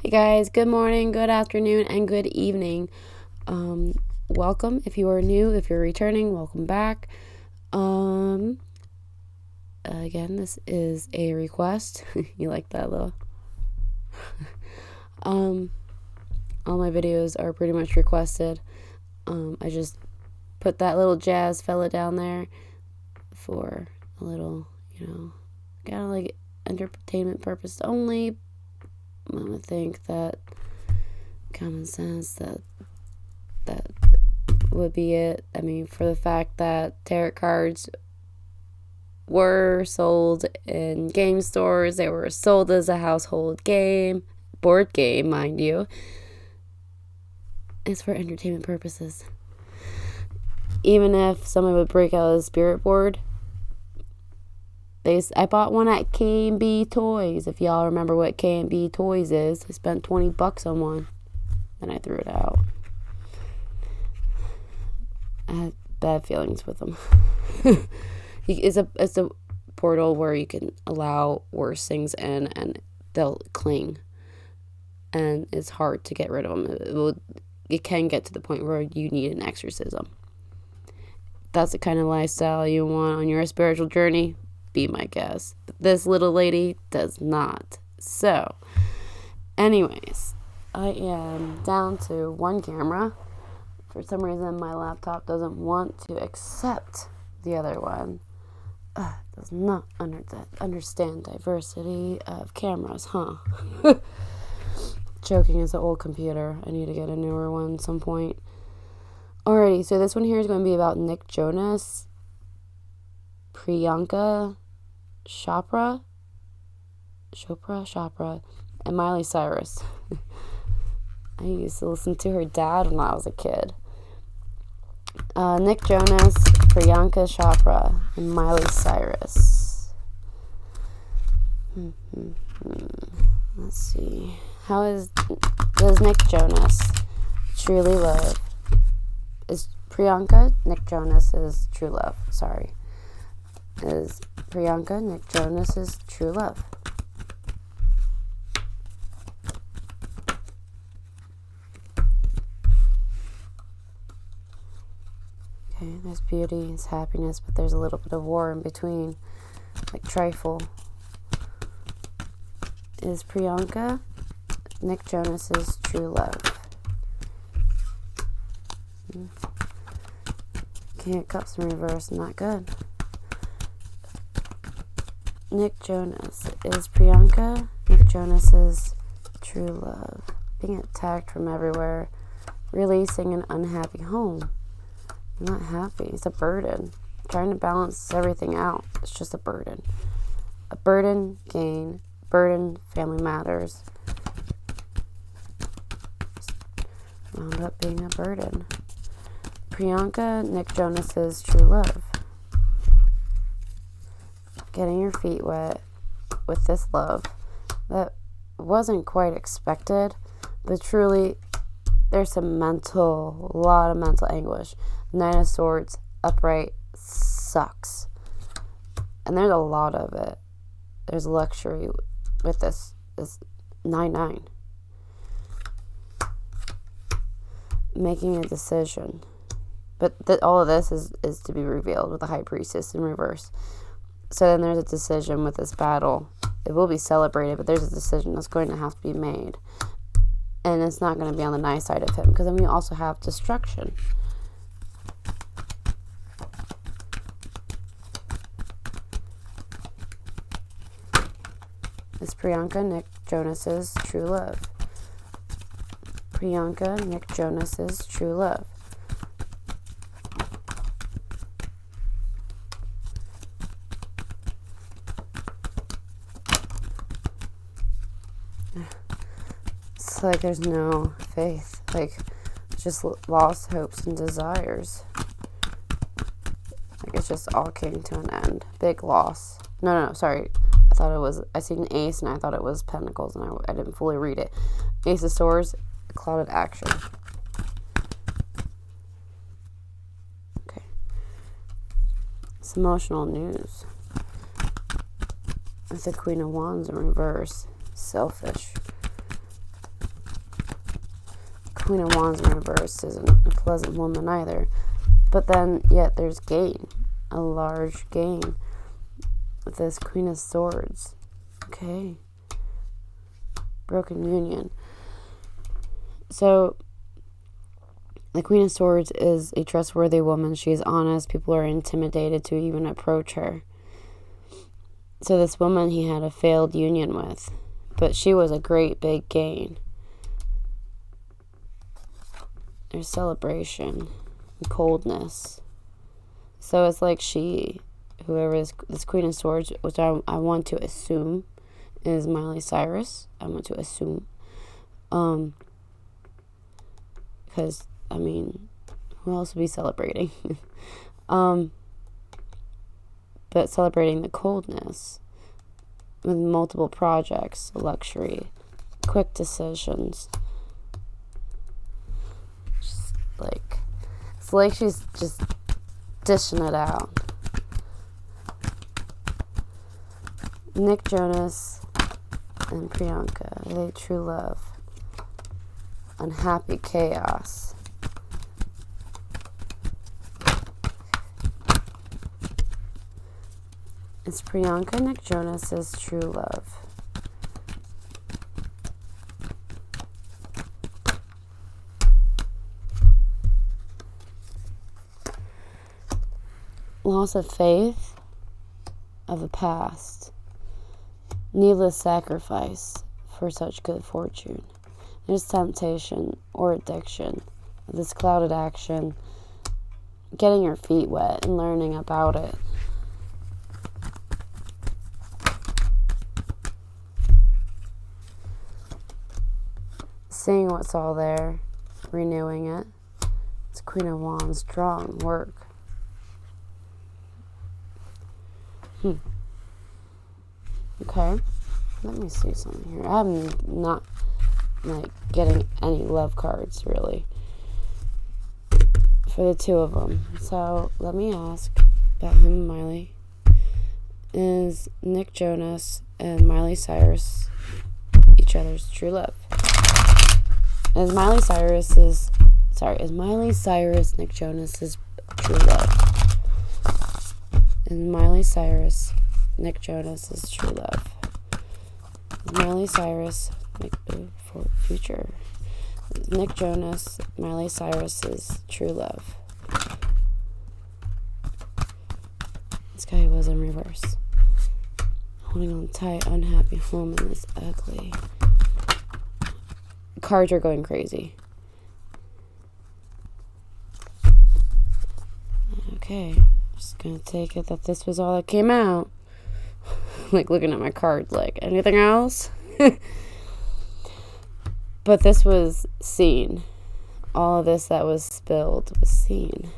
Hey guys, good morning, good afternoon, and good evening. Welcome if you are new, if you're returning, welcome back. Again, this is a request. You like that little? All my videos are pretty much requested. I just put that little jazz fella down there for a little, kind of like entertainment purpose only. I would think that common sense that would be it. I mean, for the fact that tarot cards were sold in game stores, they were sold as a household game, board game, mind you. It's for entertainment purposes. Even if someone would break out a spirit board, I bought one at K&B Toys. If y'all remember what K&B Toys is, I spent $20 on one. Then I threw it out. I had bad feelings with them. It's a portal where you can allow worse things in, and they'll cling. And it's hard to get rid of them. It can get to the point where you need an exorcism. That's the kind of lifestyle you want on your spiritual journey. Be my guest. This little lady does not. So, anyways, I am down to one camera. For some reason, my laptop doesn't want to accept the other one. Does not understand diversity of cameras, huh? Joking, it's an old computer. I need to get a newer one at some point. Alrighty, so this one here is going to be about Nick Jonas, Priyanka Chopra, and Miley Cyrus. I used to listen to her dad when I was a kid. Nick Jonas, Priyanka Chopra, and Miley Cyrus. Let's see. Does Nick Jonas truly love? Is Priyanka Nick Jonas's true love? Sorry. Is Priyanka Nick Jonas's true love? Okay, there's beauty, there's happiness, but there's a little bit of war in between, like trifle. Is Priyanka Nick Jonas's true love? King of Cups in reverse, not good. Nick Jonas. Is Priyanka Nick Jonas's true love? Being attacked from everywhere. Releasing an unhappy home. You're not happy. It's a burden. Trying to balance everything out. It's just a burden. A burden, gain. Burden, family matters. Wound up being a burden. Priyanka Nick Jonas's true love. Getting your feet wet with this love that wasn't quite expected, but truly there's a lot of mental anguish. Nine of Swords upright sucks, and there's a lot of it. There's luxury with this 9-9. Making a decision, but all of this is to be revealed with the High Priestess in reverse. So then there's a decision with this battle. It will be celebrated, but there's a decision that's going to have to be made. And it's not going to be on the nice side of him, because then we also have destruction. Is Priyanka Nick Jonas's true love? Priyanka Nick Jonas's true love. It's like there's no faith, like just lost hopes and desires. Like it just all came to an end. Big loss. No, sorry. I seen an ace and I thought it was pentacles, and I didn't fully read it. Ace of Swords, clouded action. Okay. It's emotional news. With the Queen of Wands in reverse. Selfish. Queen of Wands in reverse isn't a pleasant woman either. But then, yet there's gain. A large gain. With this Queen of Swords. Okay. Broken union. So, the Queen of Swords is a trustworthy woman. She is honest. People are intimidated to even approach her. So this woman he had a failed union with. But she was a great big gain. There's celebration. And coldness. So it's like whoever is this Queen of Swords, which I want to assume is Miley Cyrus. I want to assume. Because, I mean, who else would be celebrating? But celebrating the coldness with multiple projects, luxury, quick decisions. It's like she's just dishing it out. Nick Jonas and Priyanka, are they true love? Unhappy chaos. Is Priyanka Nick Jonas's true love? Loss of faith of the past. Needless sacrifice for such good fortune. There's temptation or addiction. This clouded action. Getting your feet wet and learning about it. Seeing what's all there. Renewing it. It's Queen of Wands. Strong work. Okay. Let me see something here. I'm not getting any love cards really for the two of them. So let me ask about him and Miley. Is Nick Jonas and Miley Cyrus each other's true love? Is Miley Cyrus Nick Jonas's true love? Is Miley Cyrus Nick Jonas's true love? Miley Cyrus, for future. Nick Jonas, Miley Cyrus's true love. This guy was in reverse. Holding on tight, unhappy woman is ugly. Cards are going crazy. Okay, just gonna take it that this was all that came out. Like looking at my cards, like anything else? But this was seen. All of this that was spilled was seen.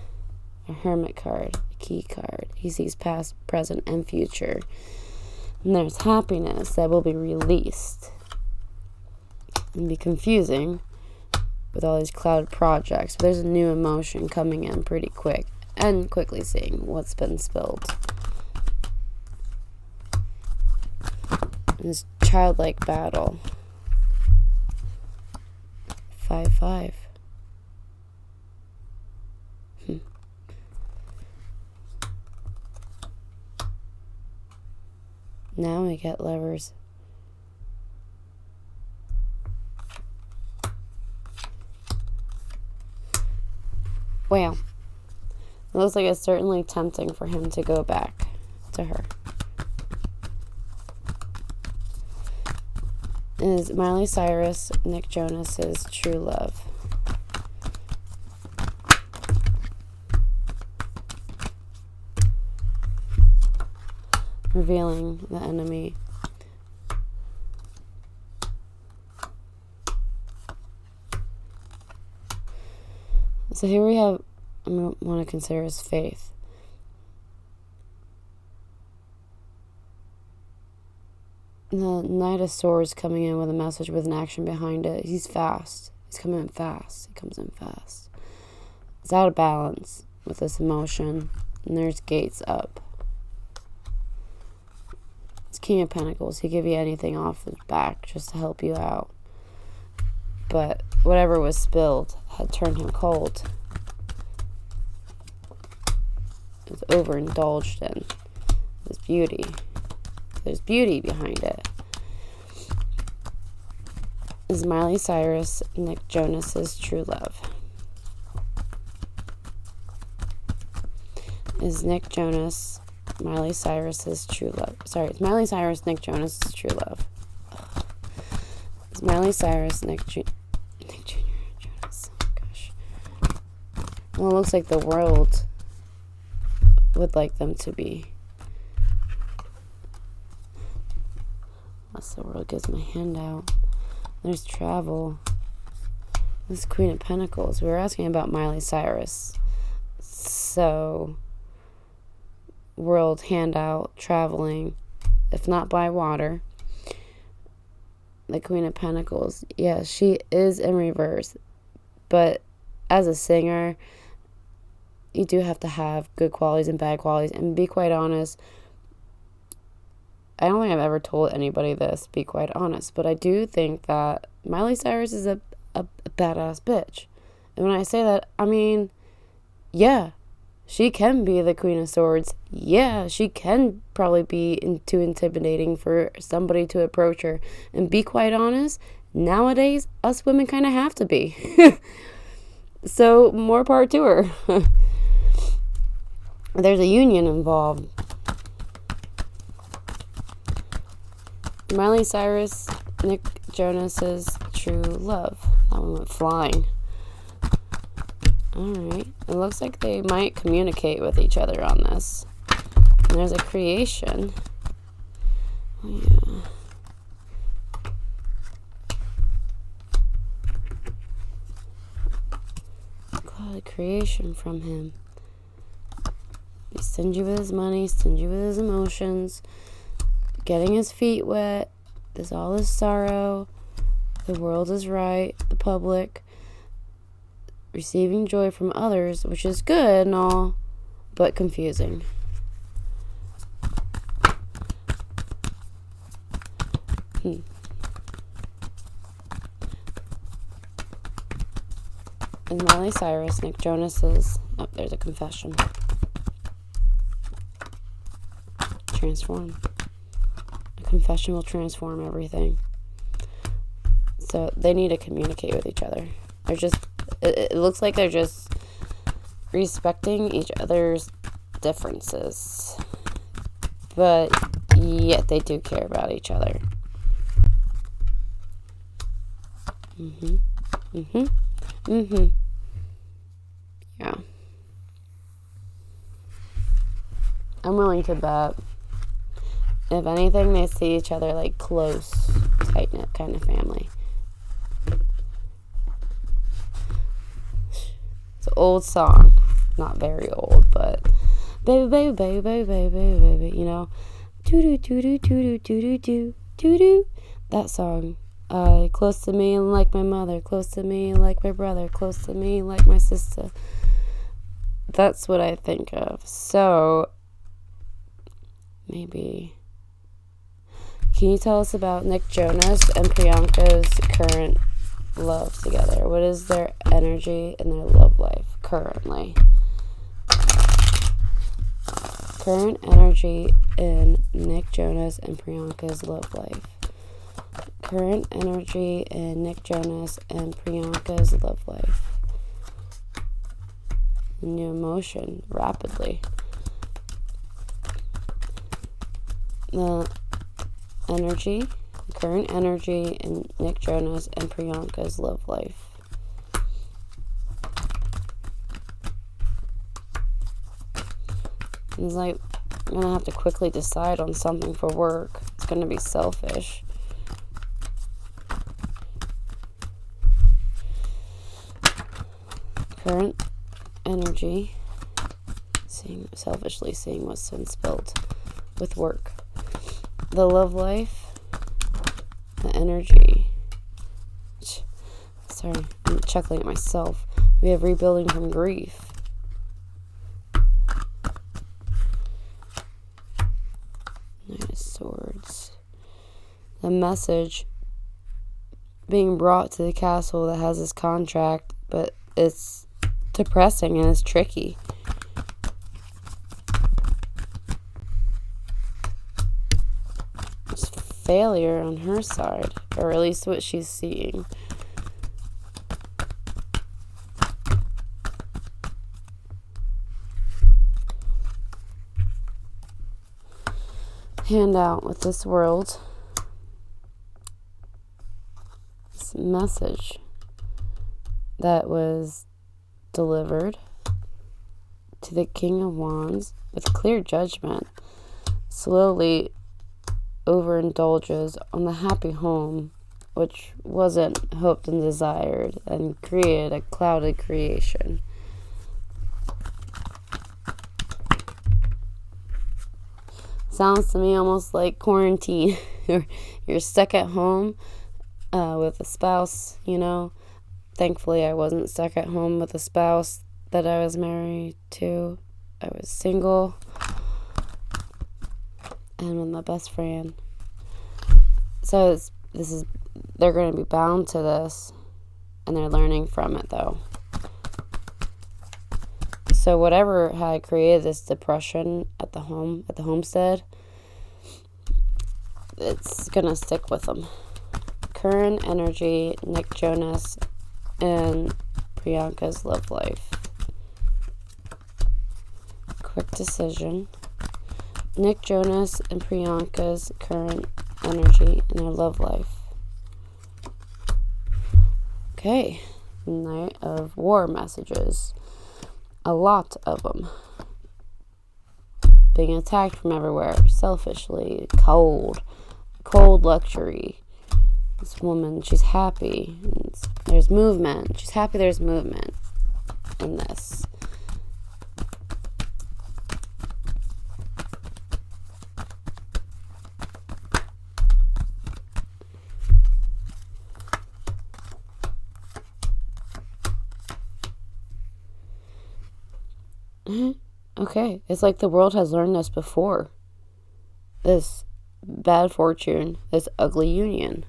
A hermit card, a key card. He sees past, present, and future. And there's happiness that will be released. And be confusing with all these cloud projects. But there's a new emotion coming in pretty quick. And quickly seeing what's been spilled. And this childlike battle. 5-5. Now we get Lovers. Wow. It looks like it's certainly tempting for him to go back to her. Is Miley Cyrus Nick Jonas's true love? Revealing the enemy. So here we have, I want to consider his faith. The Knight of Swords coming in with a message with an action behind it. He's fast. He's coming in fast. He comes in fast. It's out of balance with this emotion. And there's gates up. It's King of Pentacles. He'll give you anything off his back just to help you out. but whatever was spilled had turned him cold. It was overindulged in. This beauty. There's beauty behind it. Is Miley Cyrus Nick Jonas's true love? Is Nick Jonas Miley Cyrus's true love? Sorry, is Miley Cyrus Nick Jonas's true love? Ugh. Is Miley Cyrus Nick Jr. Jonas? Oh, gosh. Well, it looks like the world would like them to be. Unless the world gives my hand out. There's travel. This is Queen of Pentacles. We were asking about Miley Cyrus. So, world handout, traveling, if not by water. The Queen of Pentacles. Yeah, she is in reverse. But as a singer, you do have to have good qualities and bad qualities. And be quite honest, I don't think I've ever told anybody this, be quite honest, but I do think that Miley Cyrus is a badass bitch. And when I say that, I mean, yeah, she can be the Queen of Swords. Yeah, she can probably be too intimidating for somebody to approach her. And be quite honest, nowadays, us women kind of have to be. So, more power to her. There's a union involved. Miley Cyrus, Nick Jonas's true love. That one went flying. Alright. It looks like they might communicate with each other on this. And there's a creation. Oh, yeah. God, a creation from him. He stingy with his money, stingy with his emotions. Getting his feet wet is all his sorrow. The world is right. The public. Receiving joy from others, which is good and all, but confusing. Is Miley Cyrus Nick Jonas's... Oh, there's a confession. Transform. Confession will transform everything. So they need to communicate with each other. They're just, it looks like they're just respecting each other's differences, but yet they do care about each other. Yeah. I'm willing to bet, if anything, they see each other like close, tight-knit kind of family. It's an old song. Not very old, but baby, baby, baby, baby, baby, baby, baby, you know. Do-do-do-do-do-do-do-do-do-do. That song. Close to me like my mother, close to me like my brother, close to me like my sister. That's what I think of. So, maybe... Can you tell us about Nick Jonas and Priyanka's current love together? What is their energy and their love life currently? Current energy in Nick Jonas and Priyanka's love life. Current energy in Nick Jonas and Priyanka's love life. New emotion rapidly. The energy, current energy in Nick Jonas and Priyanka's love life. It's like, I'm going to have to quickly decide on something for work. It's going to be selfish. Current energy, selfishly seeing what's been spilled with work. The love life, the energy. Sorry, I'm chuckling at myself. We have rebuilding from grief. Knight of Swords. The message being brought to the castle that has this contract, but it's depressing and it's tricky. It's failure on her side, or at least what she's seeing. Handout with this world, this message that was delivered to the King of Wands with clear judgment, slowly overindulges on the happy home which wasn't hoped and desired, and created a clouded creation. Sounds to me almost like quarantine. You're stuck at home with a spouse, you know. Thankfully, I wasn't stuck at home with a spouse that I was married to. I was single and with my best friend. So they're going to be bound to this, and they're learning from it, though. So whatever had created this depression at the homestead, it's going to stick with them. Current energy, Nick Jonas and Priyanka's love life. Quick decision. Nick Jonas and Priyanka's current energy in their love life. Okay. Knight of War messages. A lot of them. Being attacked from everywhere. Selfishly. Cold luxury. This woman, she's happy. There's movement. She's happy there's movement in this. Okay, it's like the world has learned this before. This bad fortune, this ugly union.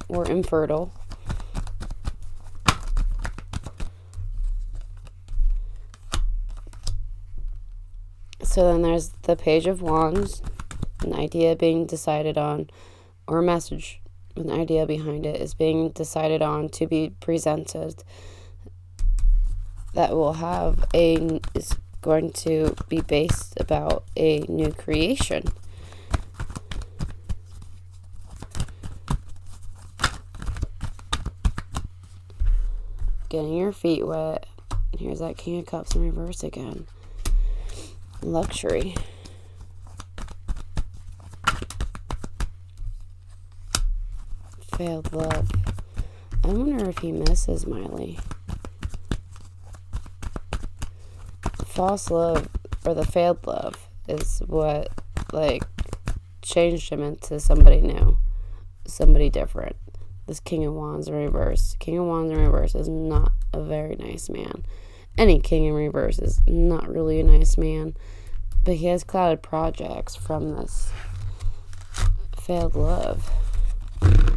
Or infertile. So then there's the Page of Wands, an idea being decided on, or a message, an idea behind it is being decided on to be presented. That is going to be based about a new creation. Getting your feet wet. Here's that King of Cups in reverse again. Luxury. Failed love. I wonder if he misses Miley. False love, or the failed love, is what changed him into somebody new, somebody different. This King of Wands in reverse. King of Wands in reverse is not a very nice man. Any king in reverse is not really a nice man, but he has clouded projects from this failed love. Alright,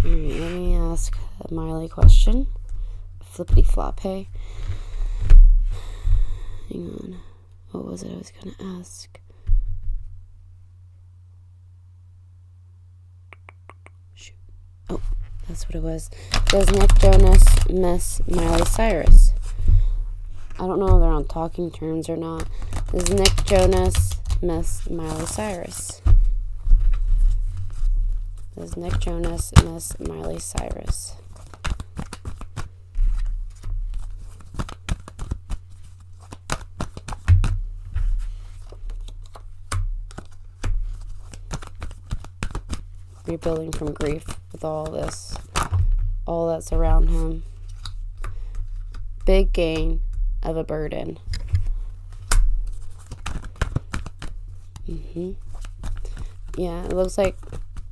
let me ask a Miley question. Flippity flop, hey. Hang on. What was it I was going to ask? Shoot. Oh, that's what it was. Does Nick Jonas miss Miley Cyrus? I don't know if they're on talking terms or not. Does Nick Jonas miss Miley Cyrus? Does Nick Jonas miss Miley Cyrus? Rebuilding from grief with all this, all that's around him. Big gain of a burden. Yeah, it looks like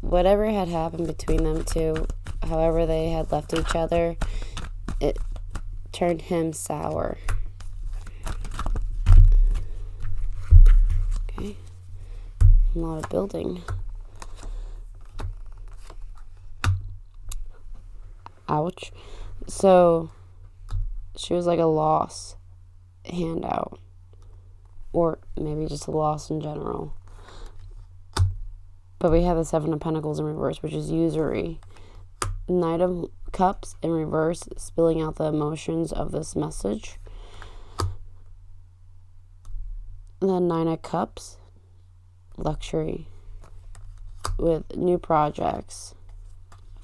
whatever had happened between them two, however they had left each other, it turned him sour. Okay. A lot of building. Ouch. So she was like a loss handout, or maybe just a loss in general. But we have the Seven of Pentacles in reverse, which is usury. Knight of Cups in reverse, spilling out the emotions of this message. The Nine of Cups, luxury, with new projects,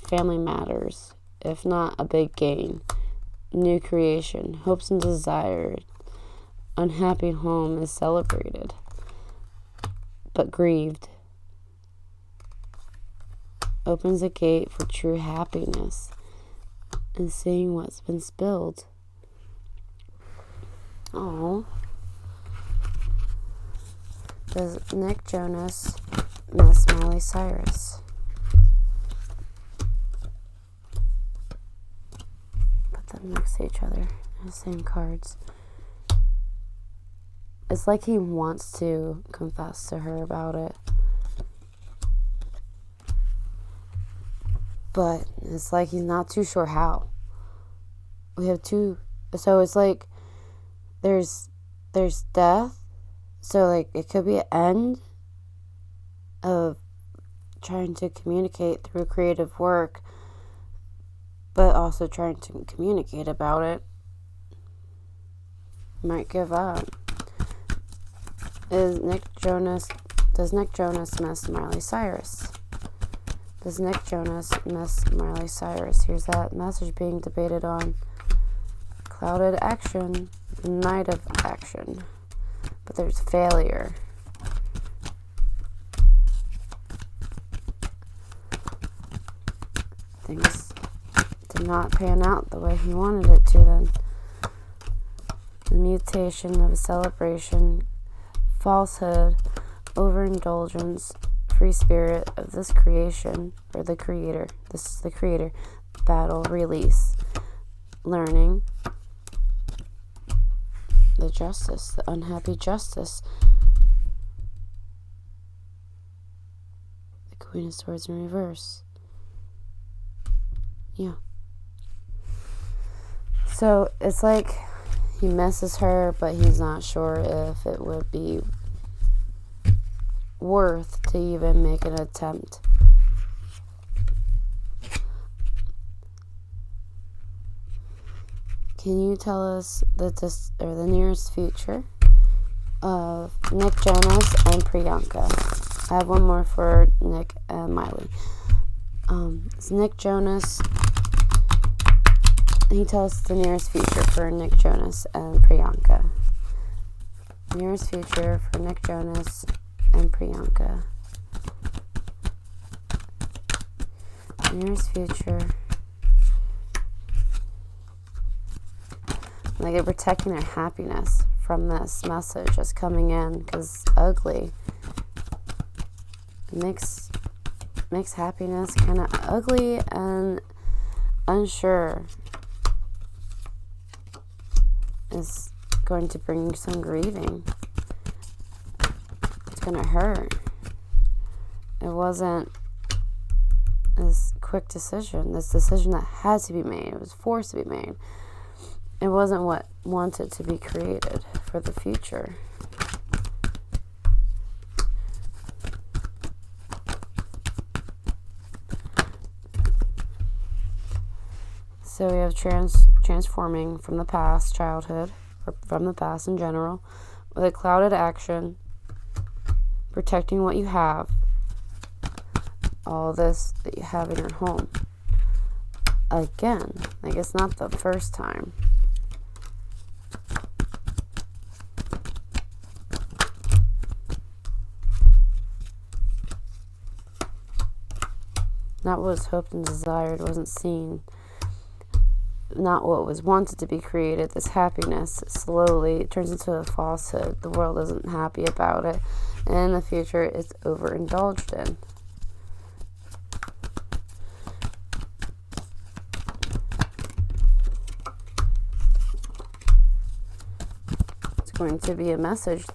family matters, if not a big gain, new creation, hopes and desired, unhappy home is celebrated, but grieved, opens a gate for true happiness, and seeing what's been spilled. Oh. Does Nick Jonas miss Miley Cyrus? Put them next to each other. The same cards. It's like he wants to confess to her about it. But it's like he's not too sure how. We have two. So it's like there's death. So, like, it could be an end of trying to communicate through creative work, but also trying to communicate about it. Might give up. Does Nick Jonas miss Miley Cyrus? Does Nick Jonas miss Miley Cyrus? Here's that message being debated on. Clouded action, Knight of action. But there's failure. Things did not pan out the way he wanted it to then. The mutation of a celebration, falsehood, overindulgence, free spirit of this creation, or the creator. This is the creator. Battle, release, learning. The justice, the unhappy justice. The Queen of Swords in reverse. Yeah. So it's like he misses her, but he's not sure if it would be worth to even make an attempt. Can you tell us the nearest future of Nick Jonas and Priyanka? I have one more for Nick and Miley. It's Nick Jonas. Can you tell us the nearest future for Nick Jonas and Priyanka? Nearest future for Nick Jonas and Priyanka. Nearest future. Like they're protecting their happiness from this message that's coming in, because it's ugly. It makes happiness kind of ugly and unsure. It's going to bring some grieving. It's going to hurt. It wasn't this quick decision. This decision that had to be made. It was forced to be made. It wasn't what wanted to be created for the future. So we have transforming from the past, childhood, or from the past in general, with a clouded action, protecting what you have, all this that you have in your home. Again, like it's not the first time. Not what was hoped and desired, wasn't seen. Not what was wanted to be created. This happiness slowly turns into a falsehood. The world isn't happy about it. And in the future, it's overindulged in. It's going to be a message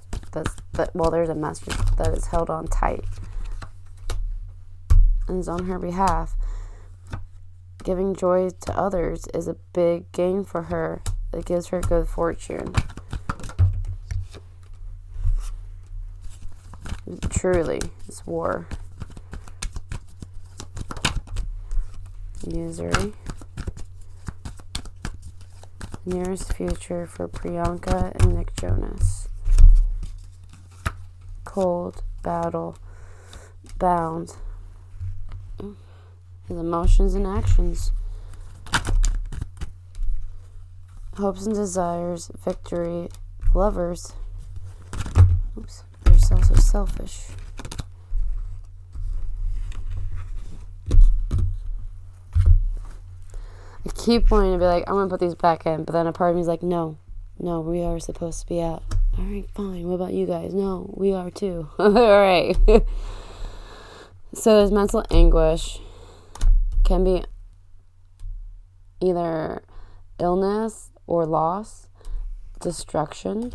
there's a message that is held on tight and is on her behalf, Giving joy to others is a big gain for her. It gives her good fortune. Truly, it's war. Usury. Nearest future for Priyanka and Nick Jonas. Cold, battle, bound. His emotions and actions. Hopes and desires, victory, lovers. Oops, there's also selfish. I keep wanting to be like, I'm going to put these back in, but then a part of me is like, no, we are supposed to be out. All right, fine. What about you guys? No, we are too. All right. So there's mental anguish. Can be either illness or loss, destruction,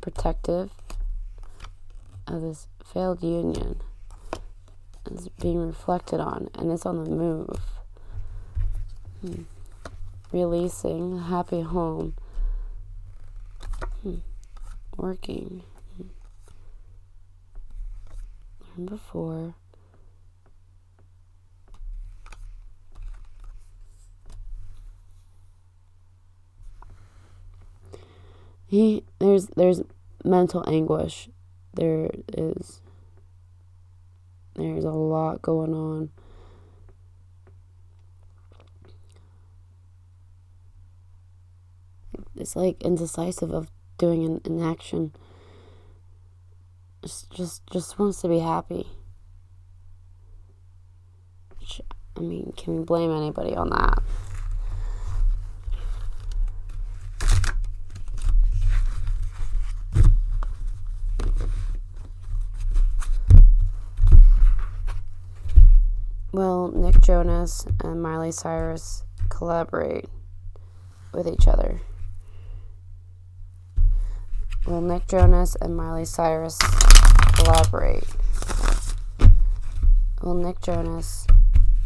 protective of this failed union is being reflected on, and it's on the move. Releasing a happy home. Working. Learn before. There's mental anguish. There's a lot going on. It's like indecisive of doing an action. Just wants to be happy. I mean, can we blame anybody on that? Will Nick Jonas and Miley Cyrus collaborate with each other? Will Nick Jonas and Miley Cyrus collaborate? Will Nick Jonas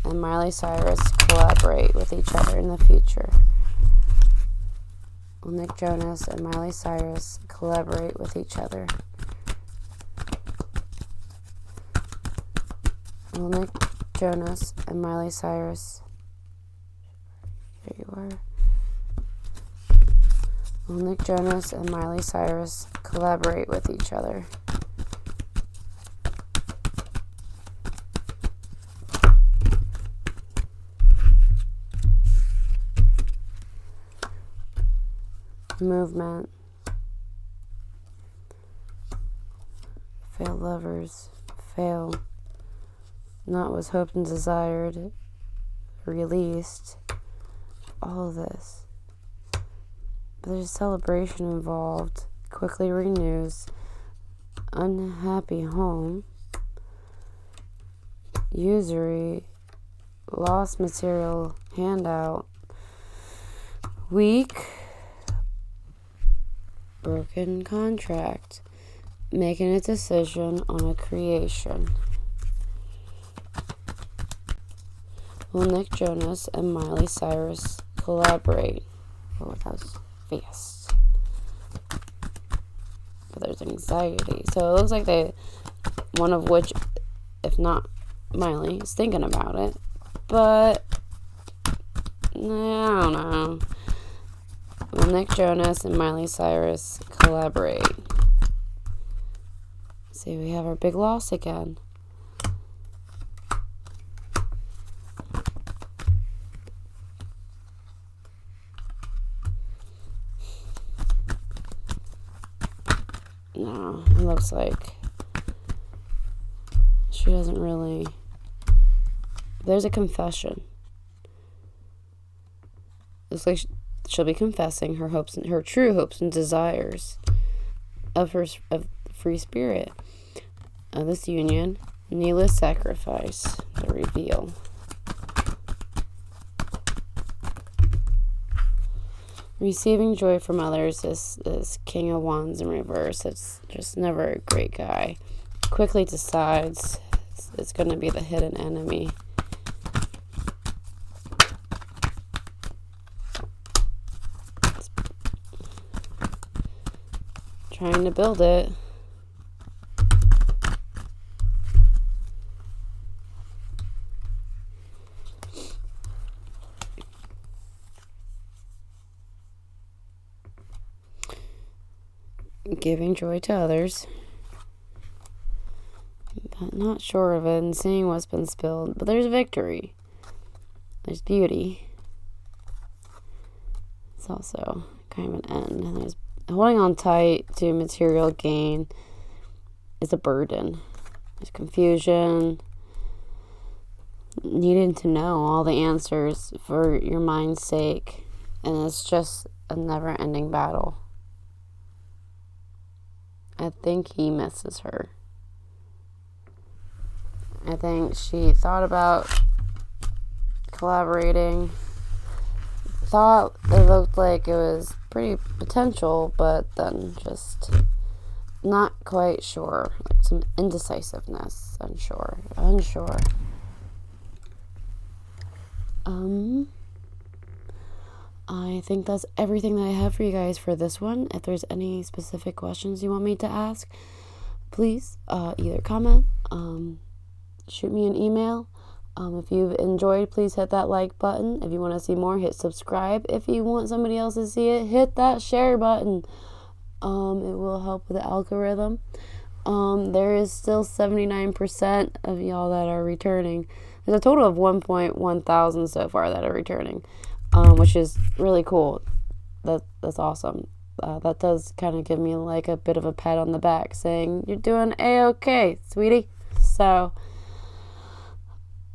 and Miley Cyrus collaborate with each other in the future? Will Nick Jonas and Miley Cyrus collaborate with each other? Will Nick Jonas and Miley Cyrus... There you are. Will Nick Jonas and Miley Cyrus collaborate with each other? Movement. Failed lovers. Fail. Not was hoped and desired. Released. All of this. But there's a celebration involved. Quickly renews. Unhappy home. Usury. Lost material handout. Weak. Broken contract. Making a decision on a creation. Will Nick Jonas and Miley Cyrus collaborate? Oh, that was fast. But there's anxiety. So it looks like one of which, if not Miley, is thinking about it. But, I don't know. Will Nick Jonas and Miley Cyrus collaborate? See, we have our big loss again. No, it looks like she doesn't really... There's a confession. Looks like she'll be confessing her hopes and her true hopes and desires of free spirit of this union. Needless sacrifice. The reveal. Receiving joy from others is King of Wands in reverse. It's just never a great guy. Quickly decides it's going to be the hidden enemy. trying to build it. Giving joy to others. But not sure of it and seeing what's been spilled. But there's victory. There's beauty. It's also kind of an end. And there's holding on tight to material gain is a burden. There's confusion. Needing to know all the answers for your mind's sake. And it's just a never-ending battle. I think he misses her. I think she thought about collaborating. Thought it looked like it was pretty potential, but then just not quite sure. Like some indecisiveness. Unsure. I think that's everything that I have for you guys for this one. If there's any specific questions you want me to ask, please either comment, shoot me an email. If you've enjoyed, please hit that like button. If you want to see more, hit subscribe. If you want somebody else to see it, hit that share button. It will help with the algorithm. There is still 79% of y'all that are returning. There's a total of 1.1 thousand so far that are returning. Which is really cool. That's awesome. That does kind of give me like a bit of a pat on the back saying, you're doing A-okay, sweetie. So,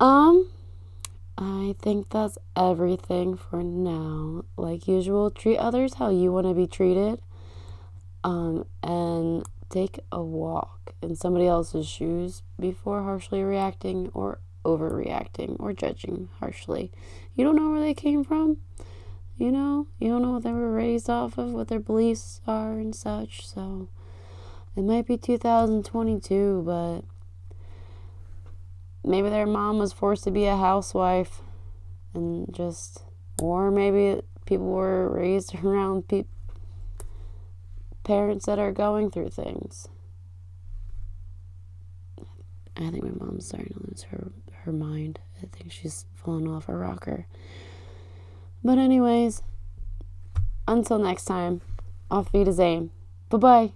I think that's everything for now. Like usual, treat others how you want to be treated. And take a walk in somebody else's shoes before harshly reacting or overreacting or judging harshly. You don't know where they came from. You don't know what they were raised off of, what their beliefs are and such. So it might be 2022, but maybe their mom was forced to be a housewife and or maybe people were raised around parents that are going through things. I think my mom's starting to lose her mind. I think she's fallen off her rocker. But anyways, until next time, auf Wiedersehen. Bye-bye.